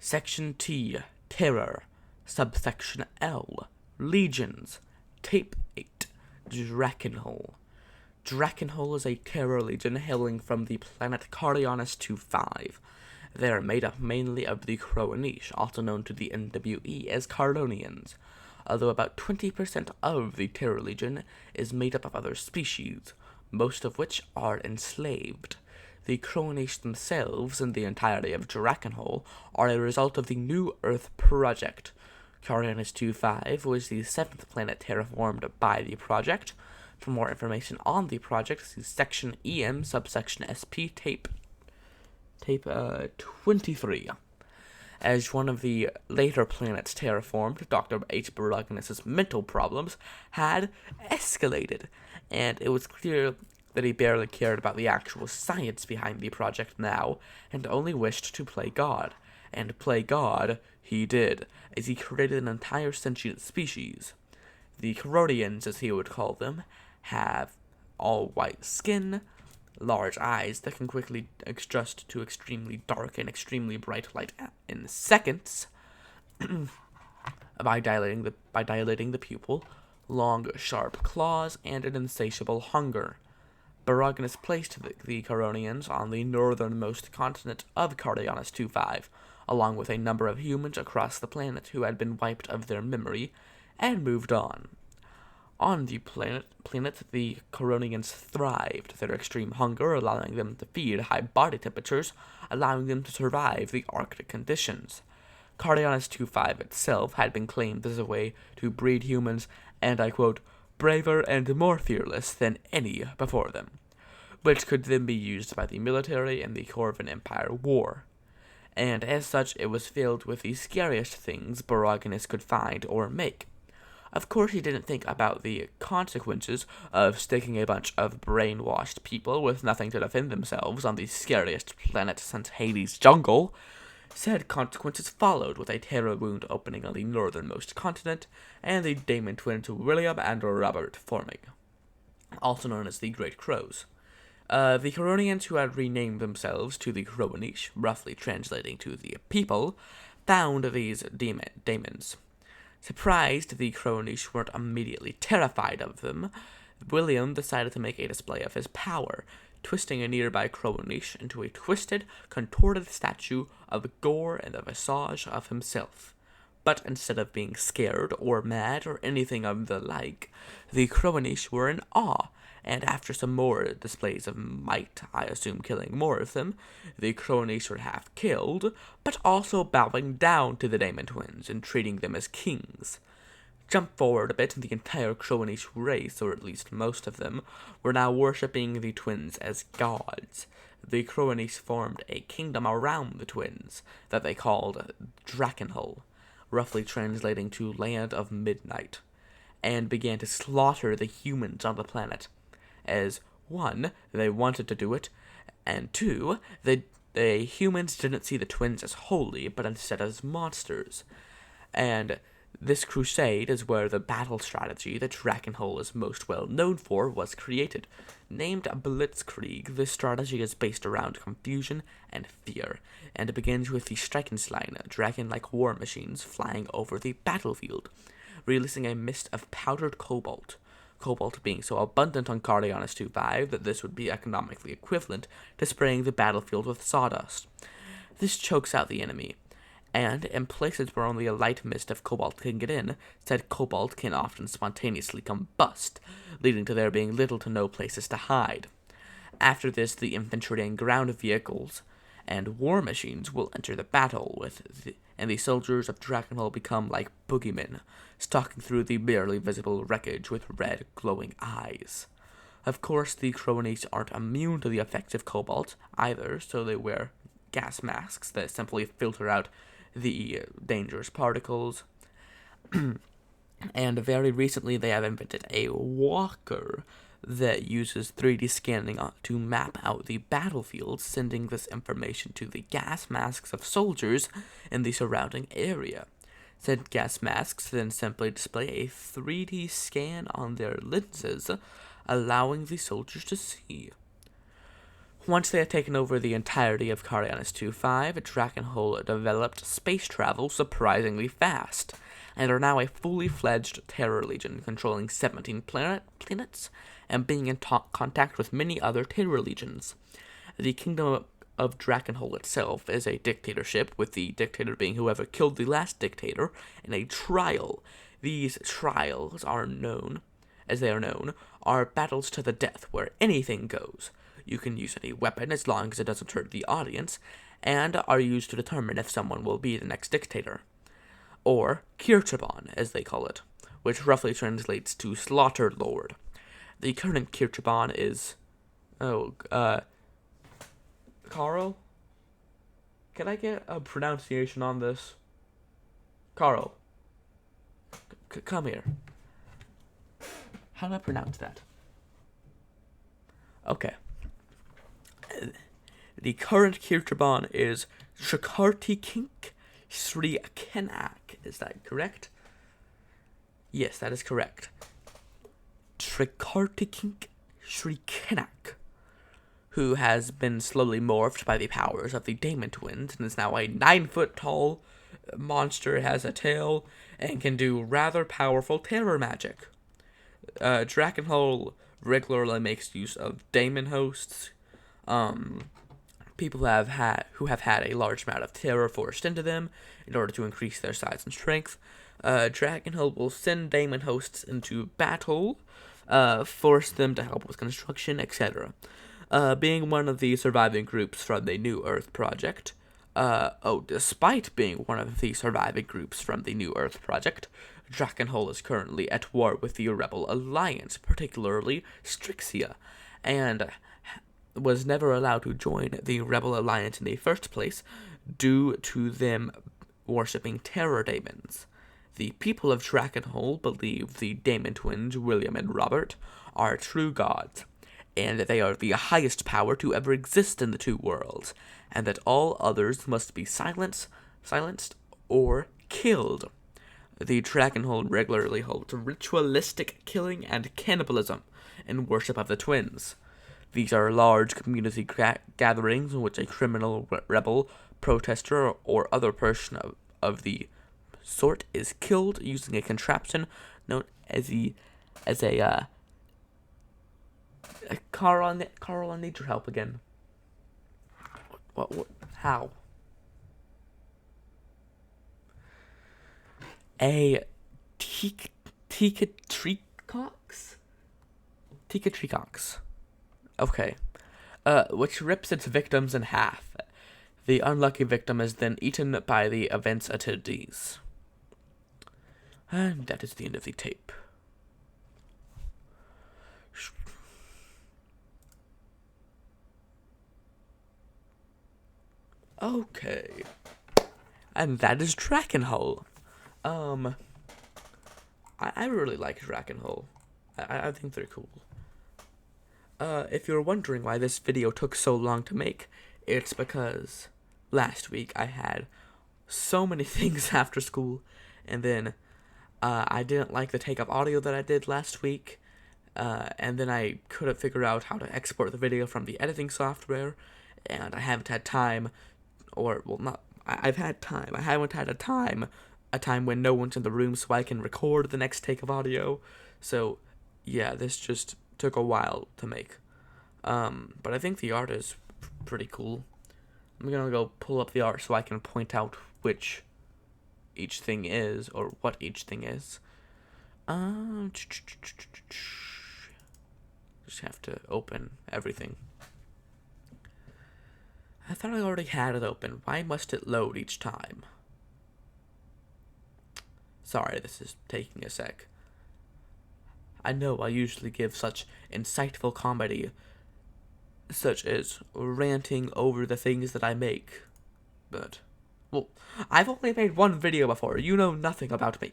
Section T, Terror. Subsection L, Legions. Tape 8, Drakanhul. Drakanhul is a terror legion hailing from the planet Cardianus 25. They are made up mainly of the Crowanish, also known to the NWE as Cardonians, although about 20% of the terror legion is made up of other species, most of which are enslaved. The Crowanish themselves and the entirety of Drakanhul are a result of the New Earth Project. Cardianus 25 was the 7th planet terraformed by the project. For more information on the project, see Section EM, subsection SP, tape 23. As one of the later planets terraformed, Dr. H. Baraganus' mental problems had escalated, and it was clear that he barely cared about the actual science behind the project now, and only wished to play God. And play God he did, as he created an entire sentient species. The Corodians, as he would call them, have all white skin, large eyes that can quickly adjust to extremely dark and extremely bright light in seconds by dilating the pupil, long, sharp claws, and an insatiable hunger. Baraganus placed the Coronians on the northernmost continent of Cardianus 25, along with a number of humans across the planet who had been wiped of their memory, and moved on. On the planet, the Coronians thrived, their extreme hunger allowing them to feed high body temperatures, allowing them to survive the Arctic conditions. Cardianus 25 itself had been claimed as a way to breed humans, and I quote, braver and more fearless than any before them, which could then be used by the military in the Corvan Empire War. And as such, it was filled with the scariest things Baraganus could find or make. Of course, he didn't think about the consequences of sticking a bunch of brainwashed people with nothing to defend themselves on the scariest planet since Hades' jungle. Said consequences followed, with a terror wound opening on the northernmost continent, and the daemon twins William and Robert forming, also known as the Great Crows. The Coronians, who had renamed themselves to the Crowanish, roughly translating to the people, found these daemons. Surprised the Crowanish weren't immediately terrified of them, William decided to make a display of his power, twisting a nearby Crowanish into a twisted, contorted statue of gore and a visage of himself. But instead of being scared or mad or anything of the like, the Crowanish were in awe, and after some more displays of might, I assume killing more of them, the Crowanish were half killed, but also bowing down to the daemon twins and treating them as kings. Jump forward a bit, and the entire Crowanish race, or at least most of them, were now worshipping the twins as gods. The Crowanish formed a kingdom around the twins that they called Drakanhul, roughly translating to Land of Midnight, and began to slaughter the humans on the planet, as 1, they wanted to do it, and 2, the humans didn't see the twins as holy, but instead as monsters. And this crusade is where the battle strategy that Drakanhul is most well known for was created. Named Blitzkrieg, this strategy is based around confusion and fear, and it begins with the Streikenschlein, dragon-like war machines flying over the battlefield, releasing a mist of powdered cobalt. Cobalt being so abundant on Cardianus 25 that this would be economically equivalent to spraying the battlefield with sawdust. This chokes out the enemy, and in places where only a light mist of cobalt can get in, said cobalt can often spontaneously combust, leading to there being little to no places to hide. After this, the infantry and ground vehicles and war machines will enter the battle, and the soldiers of Drakanhul become like boogeymen, stalking through the barely visible wreckage with red, glowing eyes. Of course, the Crowanish aren't immune to the effects of cobalt either, so they wear gas masks that simply filter out the dangerous particles. And very recently, they have invented a walker that uses 3D scanning to map out the battlefield, sending this information to the gas masks of soldiers in the surrounding area. Said gas masks then simply display a 3D scan on their lenses, allowing the soldiers to see. Once they had taken over the entirety of Carianus 2-5, Drakanhul developed space travel surprisingly fast, and are now a fully fledged terror legion controlling 17 planets and being in contact with many other terror legions. The kingdom of Drakanhul itself is a dictatorship, with the dictator being whoever killed the last dictator in a trial. These trials are known, are battles to the death where anything goes. You can use any weapon as long as it doesn't hurt the audience, and are used to determine if someone will be the next dictator. Or Kirchaban, as they call it, which roughly translates to Slaughter Lord. The current Kirchaban is... Carl? Can I get a pronunciation on this? Carl. Come here. How do I pronounce that? Okay. The current Kirchaban is Shakartikink Sri Kenak. Is that correct? Yes, that is correct. Trikartikink Sri Kenak, who has been slowly morphed by the powers of the Daemon twins and is now a 9-foot-tall monster, has a tail, and can do rather powerful terror magic. Drakanhul regularly makes use of Daemon hosts, people who have had a large amount of terror forced into them in order to increase their size and strength. Drakanhul will send Daemon hosts into battle, force them to help with construction, etc. Being one of the surviving groups from the New Earth Project, despite being one of the surviving groups from the New Earth Project, Drakanhul is currently at war with the Rebel Alliance, particularly Strixia, and was never allowed to join the Rebel Alliance in the first place due to them worshipping terror daemons. The people of Drakanhul believe the Daemon twins, William and Robert, are true gods, and that they are the highest power to ever exist in the two worlds, and that all others must be silenced or killed. The Drakanhul regularly holds ritualistic killing and cannibalism in worship of the twins. These are large community gatherings in which a criminal, rebel, protester, or other person of the sort is killed using a contraption known as Carl, I need your help again. What how? A Tikatrikox. Okay. Which rips its victims in half. The unlucky victim is then eaten by the event's attendees. And that is the end of the tape. Okay. And that is Drakanhul. I really like Drakanhul. I think they're cool. If you're wondering why this video took so long to make, it's because last week I had so many things after school, and then I didn't like the take-up audio that I did last week, and then I couldn't figure out how to export the video from the editing software, and I haven't had time, I've had time. I haven't had a time when no one's in the room so I can record the next take of audio. So, yeah, this just took a while to make. But I think the art is pretty cool. I'm gonna go pull up the art so I can point out which each thing is, or what each thing is. Just have to open everything. I thought I already had it open. Why must it load each time? Sorry, this is taking a sec. I know I usually give such insightful comedy, such as ranting over the things that I make, but, well, I've only made one video before. You know nothing about me.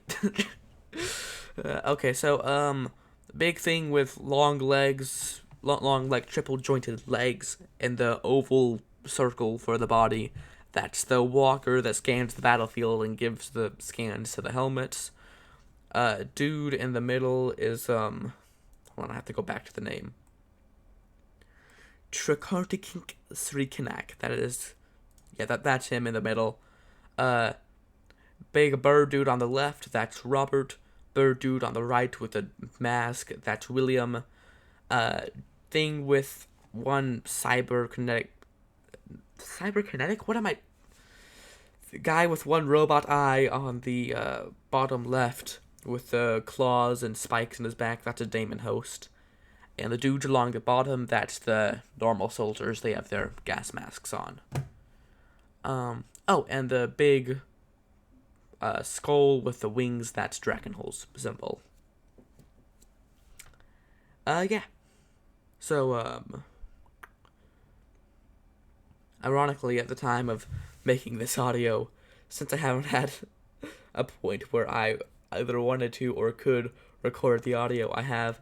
Okay, so, big thing with long legs, like triple jointed legs, and the oval circle for the body. That's the walker that scans the battlefield and gives the scans to the helmets. Dude in the middle is, hold on, I have to go back to the name. Trikartikink Srikanak. That is, yeah, that's him in the middle. Big bird dude on the left, that's Robert. Bird dude on the right with a mask, that's William. Thing with one cyberkinetic. What am I? The guy with one robot eye on the bottom left with the claws and spikes in his back, that's a daemon host. And the dudes along the bottom, that's the normal soldiers. They have their gas masks on. Oh, and the big skull with the wings, that's Drakanhul's symbol. Yeah. So, ironically, at the time of making this audio, since I haven't had a point where I either wanted to or could record the audio, I have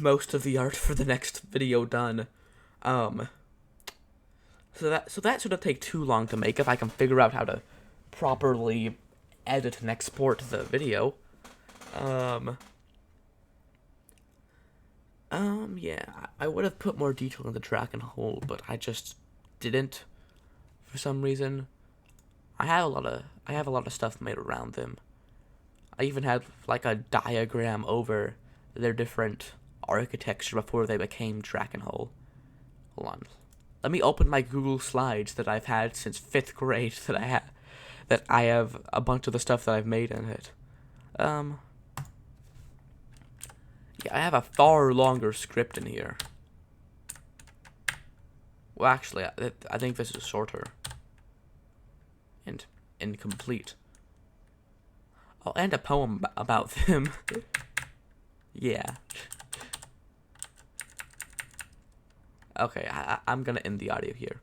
most of the art for the next video done. So that shouldn't take too long to make if I can figure out how to properly edit and export the video. Yeah, I would have put more detail in the Drakanhul, but I just didn't for some reason. I have a lot of stuff made around them. I even had like a diagram over their different architecture before they became Drakanhul. Hold on. Let me open my Google Slides that I've had since 5th grade that I have a bunch of the stuff that I've made in it. Yeah, I have a far longer script in here. Well, actually, I think this is shorter. And incomplete. Oh, and a poem about them. Yeah. Okay, I'm gonna end the audio here.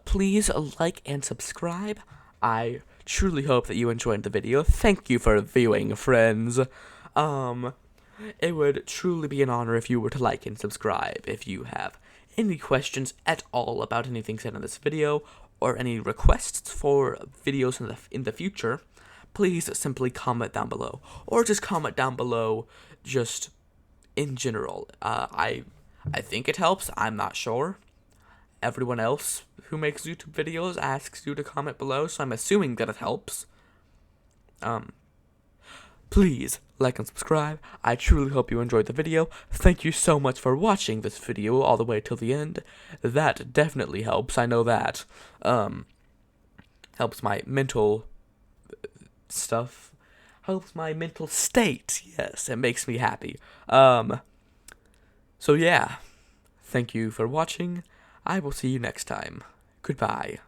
Please like and subscribe. I truly hope that you enjoyed the video. Thank you for viewing, friends. It would truly be an honor if you were to like and subscribe. If you have any questions at all about anything said in this video, or any requests for videos in the future, please simply comment down below. Or just comment down below just in general. I think it helps. I'm not sure. Everyone else who makes YouTube videos asks you to comment below, so I'm assuming that it helps. Please like and subscribe. I truly hope you enjoyed the video. Thank you so much for watching this video all the way till the end. That definitely helps. I know that. Helps my mental stuff. Helps my mental state. Yes, it makes me happy. So yeah. Thank you for watching. I will see you next time. Goodbye.